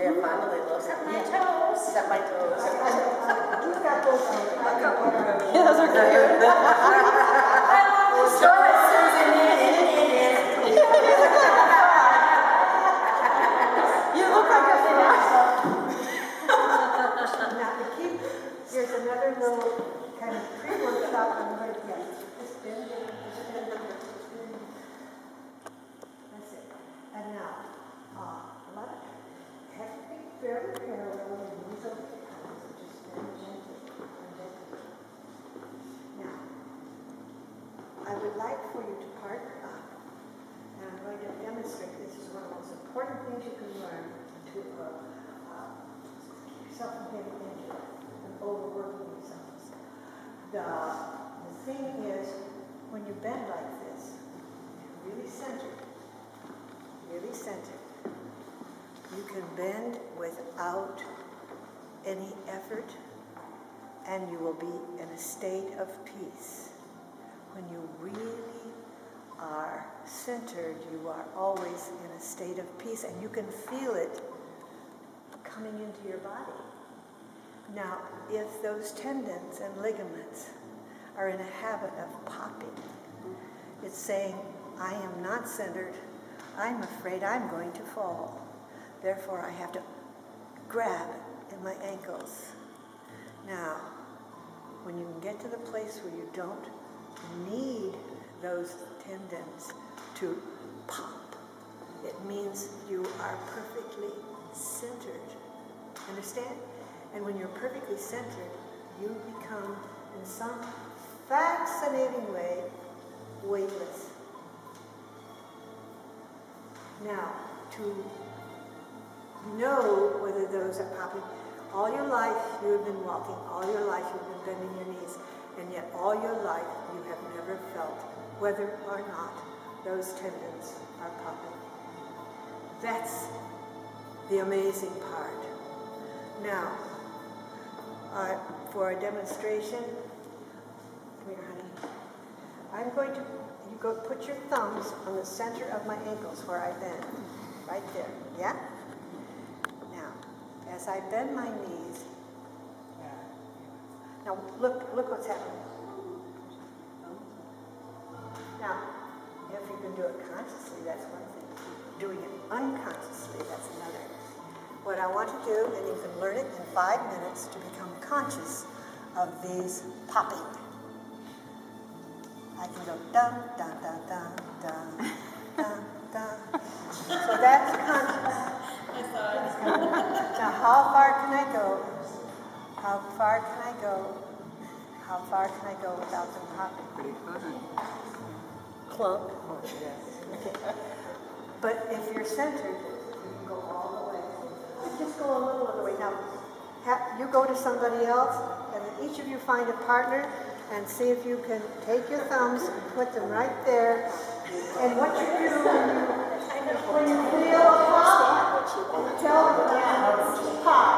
They're fun, a little. Except my toes. Except my toes. You've got those on. Yeah, those are great. I love the story, Susan. You look like a fish. Now, to keep, here's another little kind of pre-workshop on what it gets. Just bend it, just bend it, just bend it. That's it. And now, a lot of have to be fairly parallel and knees over the palms, so just bend gently and gently. Now, I would like for you to partner up, and I'm going to demonstrate. This is one of the most important things you can learn to keep yourself from getting injured and overworking yourselves. The thing is, when you bend like this, you're really centered, you can bend without any effort, and you will be in a state of peace. When you really are centered, you are always in a state of peace, and you can feel it coming into your body. Now, if those tendons and ligaments are in a habit of popping, it's saying, I am not centered, I'm afraid I'm going to fall. Therefore, I have to grab in my ankles. Now, when you can get to the place where you don't need those tendons to pop, it means you are perfectly centered. Understand? And when you're perfectly centered, you become, in some fascinating way, weightless. Now, to know whether those are popping, all your life you have been walking, all your life you've been bending your knees, and yet all your life you have never felt whether or not those tendons are popping. That's the amazing part. Now, for a demonstration, come here, honey. I'm going to, you go put your thumbs on the center of my ankles where I bend, right there, yeah? Now, as I bend my knees, now look what's happening. Now, if you can do it consciously, that's one thing. Doing it unconsciously, that's another. What I want to do, and you can learn it in 5 minutes, to become conscious of these popping. I can go dun, dun, dun, dun, dun, dun, dun. So that's conscious. Now, how far can I go? How far can I go? How far can I go without them popping? Pretty fun. Clunk. Oh, yes. Okay. But if you're centered, you can go all the way. Just go a little of the way. Now, you go to somebody else, and each of you find a partner, and see if you can take your thumbs and put them right there. And what you do when you feel a pop, tell them pop.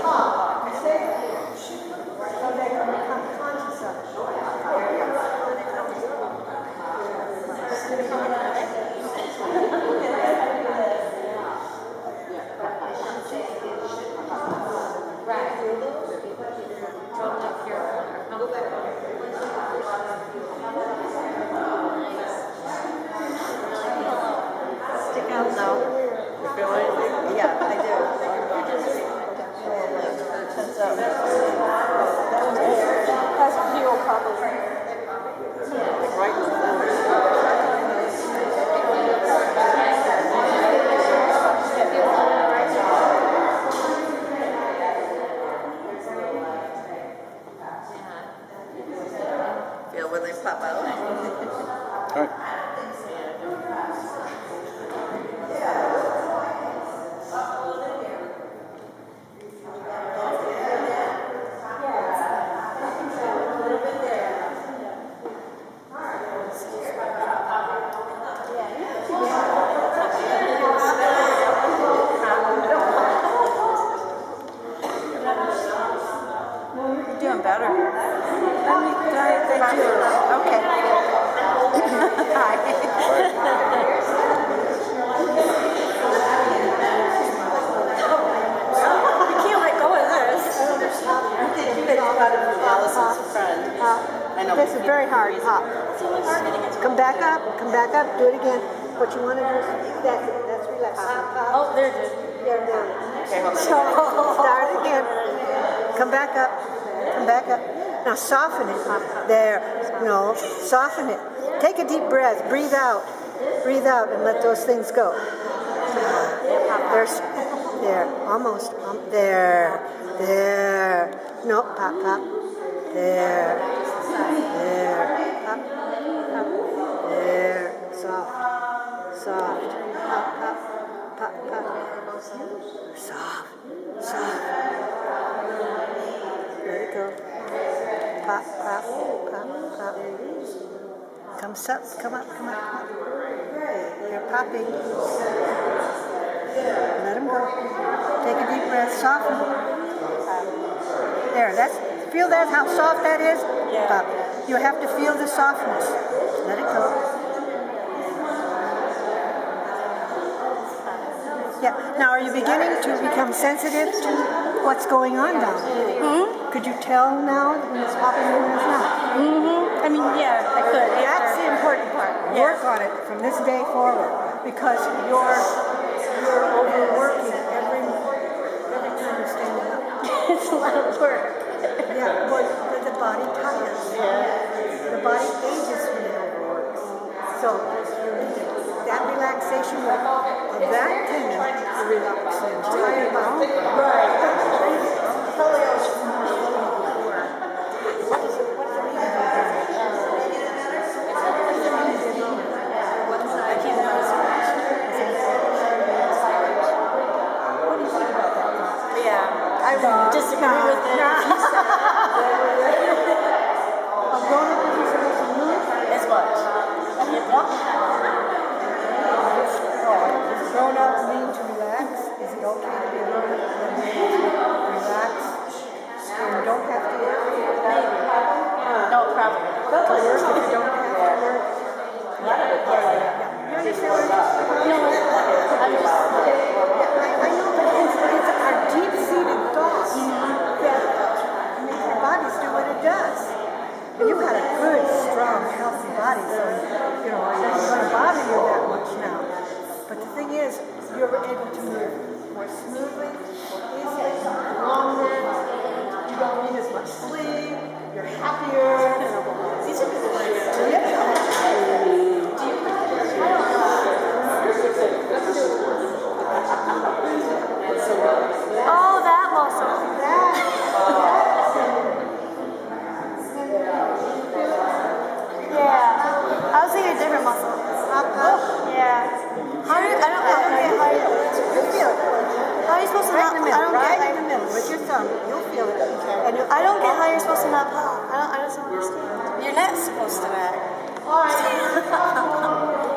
Pop. You say it here. So they can become conscious of it. Stick out now. You feel anything? Yeah, I do. This is very hard. Pop. Come back up. Come back up. Do it again. What you want to do is that's it. That's relax. Oh, there it is. There. Okay, hold on. So start again. Come back up. Come back up. Now soften it. There. No. Soften it. Take a deep breath. Breathe out. Breathe out and let those things go. There's there. Almost. There. There. No. Pop. Pop. There. There. Up. Up. There. Soft. Soft. Pop. Pop. Pop. Pop. Soft. Soft. Let it go. Pop. Pop. Pop. Pop. Come up. Come up. Come up. Come up. You're popping. Let them go. Take a deep breath. Soften. There. Feel that, how soft that is? Pop. You have to feel the softness. Let it go. Yeah. Now, are you beginning to become sensitive to what's going on down there? Mm-hmm. Could you tell now when it's popping and when it's not? Mm-hmm. I mean, yeah, I could. That's the important part. Yeah. Work on it from this day forward, because you're overworking every time you're standing up. It's a lot of work. Yeah, well, the body tires. Yeah. The body ages when it overworks. So that relaxation of that tendon will relax the entire body. Right. I disagree with it. As much. Grown up mean to relax? Is it okay to be grown up? Relax. You don't have to work. No, probably. To work if you don't have to work. You understand what I'm talking about? No, I'm just... I know, but it's our deep-seated thoughts that make our bodies do what it does. And you've got a good, strong, healthy body, so it's not going to bother you that much now. But the thing is, you're able to move more smoothly, more easily, longer. You don't need as much sleep. You're happier. These are good ones. Oh, that muscle. Yeah. I was thinking a different muscle. Yeah. How are you supposed to not? Right in the middle with your thumb. You'll feel it. And I don't get how you're supposed to not pop. I just don't understand. You're not supposed to not.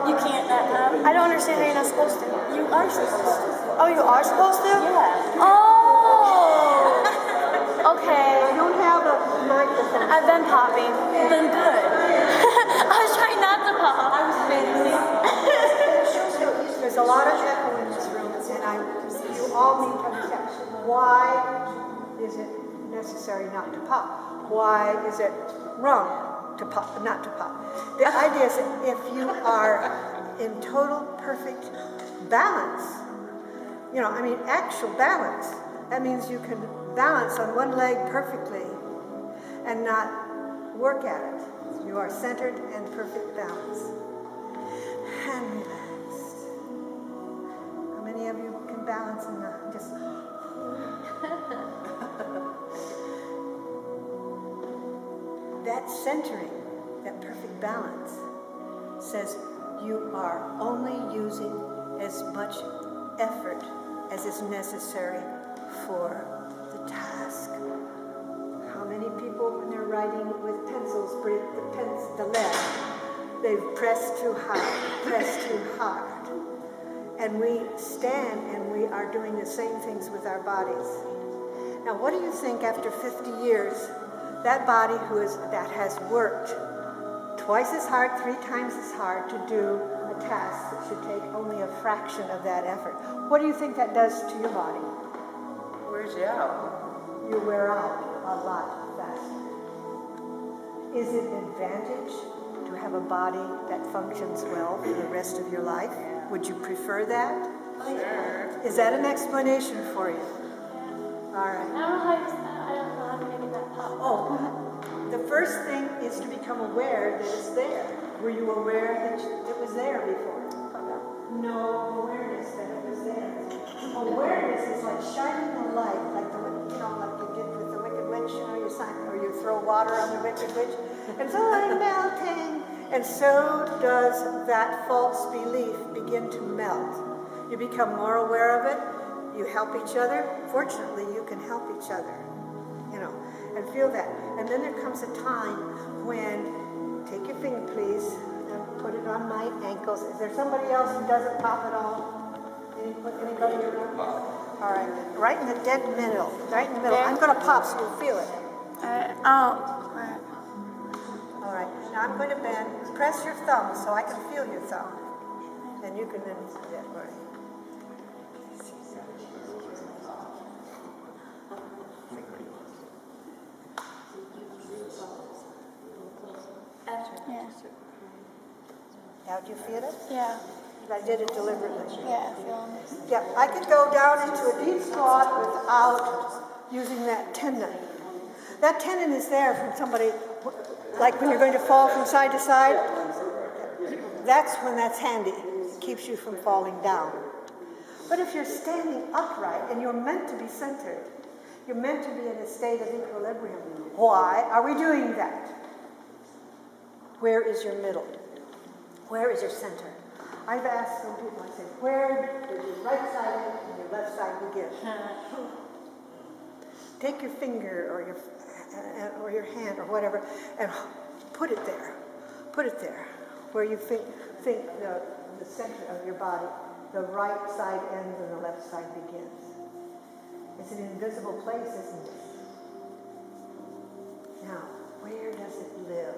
You can't not pop. I don't understand how you're not supposed to. You are supposed to. Oh, you are supposed to? Yeah. Oh. Okay. I don't have a microphone. I've been popping. Been good. I was trying not to pop. I was managing. There's a lot of echo in this room, and you all need to understand why is it necessary not to pop? Why is it wrong to pop, not to pop? The idea is that if you are in total perfect balance, actual balance, that means you can balance on one leg perfectly and not work at it. You are centered and perfect balance. And relaxed. How many of you can balance and not just... That centering, that perfect balance, says you are only using as much effort as is necessary for the task. How many people, when they're writing with pencils, break the lead? They've pressed too hard. And we stand and we are doing the same things with our bodies. Now, what do you think after 50 years, that body that has worked twice as hard, 3 times as hard to do a task that should take only a fraction of that effort? What do you think that does to your body? Where's you out? You wear out a lot faster. Is it an advantage to have a body that functions well for the rest of your life? Would you prefer that? Sure. Is that an explanation for you? All right. I don't know how to make it that pop. Oh, the first thing is to become aware that it's there. Were you aware that it was there before? No awareness that it was there. Awareness is like shining the light, like like you did with the Wicked Witch, or you throw water on the Wicked Witch. It's all melting. And so does that false belief begin to melt. You become more aware of it. You help each other. Fortunately, you can help each other, and feel that. And then there comes a time when, take your finger, please, and put it on my ankles. Is there somebody else who doesn't pop at all? Anybody around? All right. Right in the dead middle. Right in the middle. I'm going to pop so you'll feel it. All right. Now I'm going to bend. Press your thumb so I can feel your thumb. And you can then get right. Yeah. Now, do you feel it? Yeah. I did it deliberately. Yeah, I feel it. Yeah, I could go down into a deep squat without using that tendon. That tendon is there from somebody, like when you're going to fall from side to side. That's when that's handy. It keeps you from falling down. But if you're standing upright and you're meant to be centered, you're meant to be in a state of equilibrium. Why are we doing that? Where is your middle? Where is your center? I've asked some people, I say, where does your right side end and your left side begin? Take your finger or your hand or whatever and put it there. Put it there where you think the center of your body, the right side ends and the left side begins. It's an invisible place, isn't it? Now, where does it live?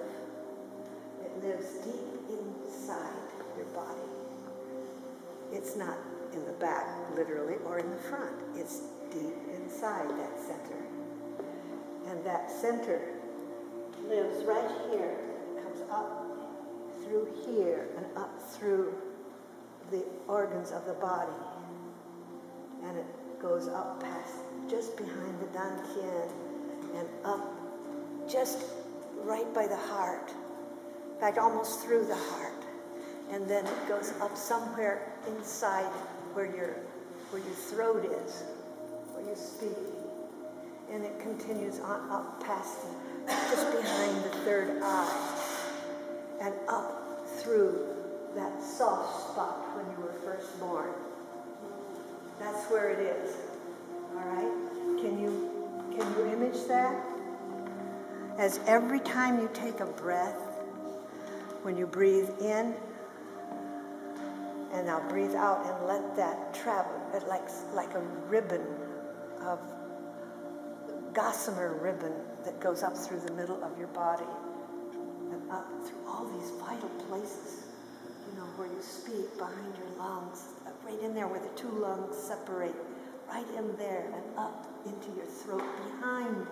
It lives deep inside your body. It's not in the back, literally, or in the front. It's deep inside that center. And that center lives right here. It comes up through here and up through the organs of the body. And it goes up past, just behind the dantian, and up just right by the heart. In fact, almost through the heart. And then it goes up somewhere inside where your throat is, where you speak. And it continues on up past just behind the third eye. And up through that soft spot when you were first born. That's where it is. All right? Can you image that? As every time you take a breath, when you breathe in, and now breathe out and let that travel, like a ribbon of gossamer ribbon that goes up through the middle of your body and up through all these vital places, where you speak, behind your lungs, right in there where the two lungs separate, right in there and up into your throat behind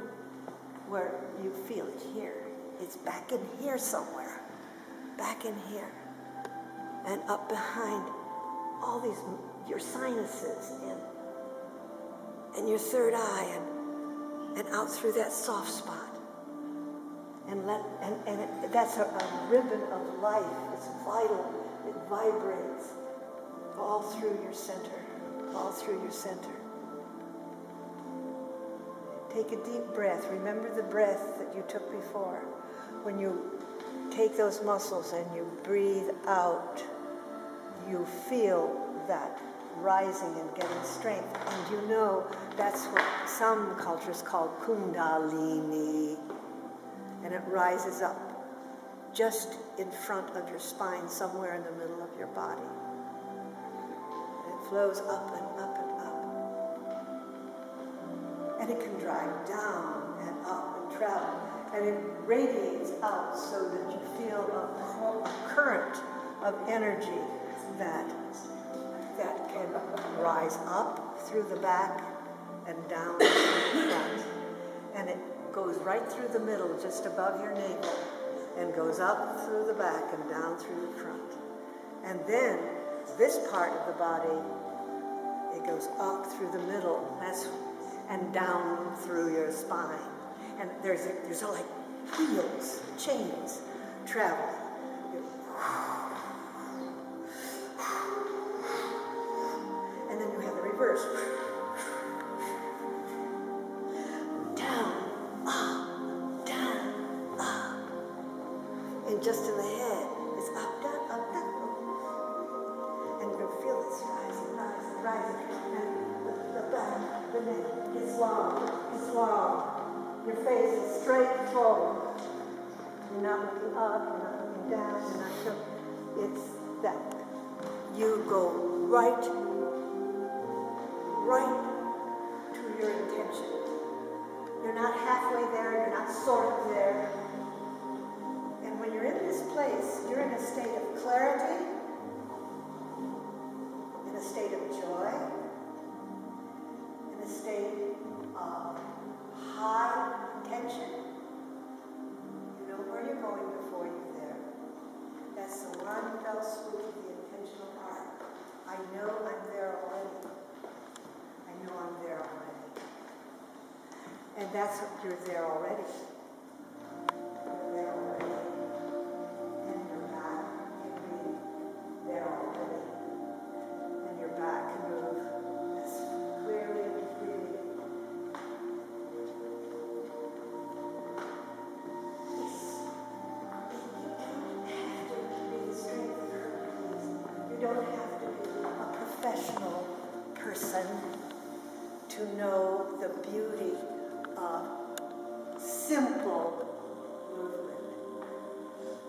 where you feel it here. It's back in here somewhere. Back in here and up behind all these, your sinuses and your third eye and out through that soft spot. And that's a ribbon of life. It's vital. It vibrates all through your center, all through your center. Take a deep breath. Remember the breath that you took before. When you take those muscles and you breathe out, you feel that rising and getting strength. And that's what some cultures call kundalini. And it rises up just in front of your spine, somewhere in the middle of your body. And it flows up and up and up. And it can drive down and up and travel. And it radiates out so that you feel a current of energy that can rise up through the back and down through the front. And it goes right through the middle, just above your navel, and goes up through the back and down through the front. And then this part of the body, it goes up through the middle, and down through your spine. And there's like wheels, chains, traveling. And then you have the reverse. Down, up, and just in the head, it's up, down, up, down. And you can feel this rising. And the back, the neck gets long. Your face is straight forward. You're not looking up, you're not looking down, you're not looking. It's that. You go right to your intention. You're not halfway there, you're not sort of there. And when you're in this place, you're in a state of clarity, in a state of joy, in a state of high tension. You know where you're going before you're there. That's the one fell swoop of the intentional part. I know I'm there already. And that's what you're there already. You're there already. And your back can be there already. And your back can move as clearly and freely. You don't have to be a professional person to know the beauty of simple movement.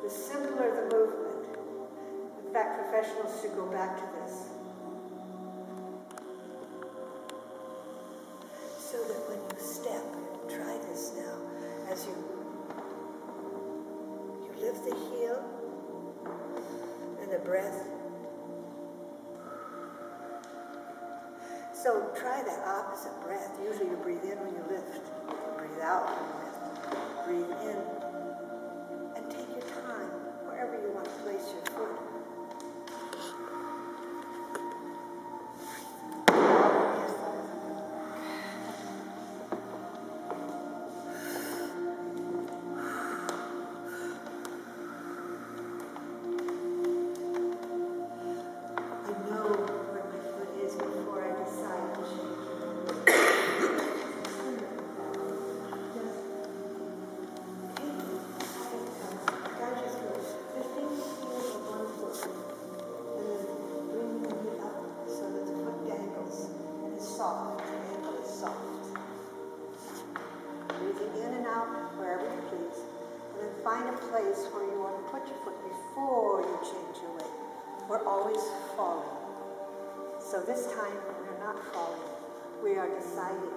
The simpler the movement, in fact, professionals should go back to this. So that when you step, try this now, as you lift the heel and the breath. So try that opposite breath. Usually you breathe in when you lift. Breathe out when you lift. Breathe in. And take your time wherever you want to place your foot. Soft, the ankle is soft. Breathing in and out wherever you please. And then find a place where you want to put your foot before you change your weight. We're always falling. So this time we're not falling. We are deciding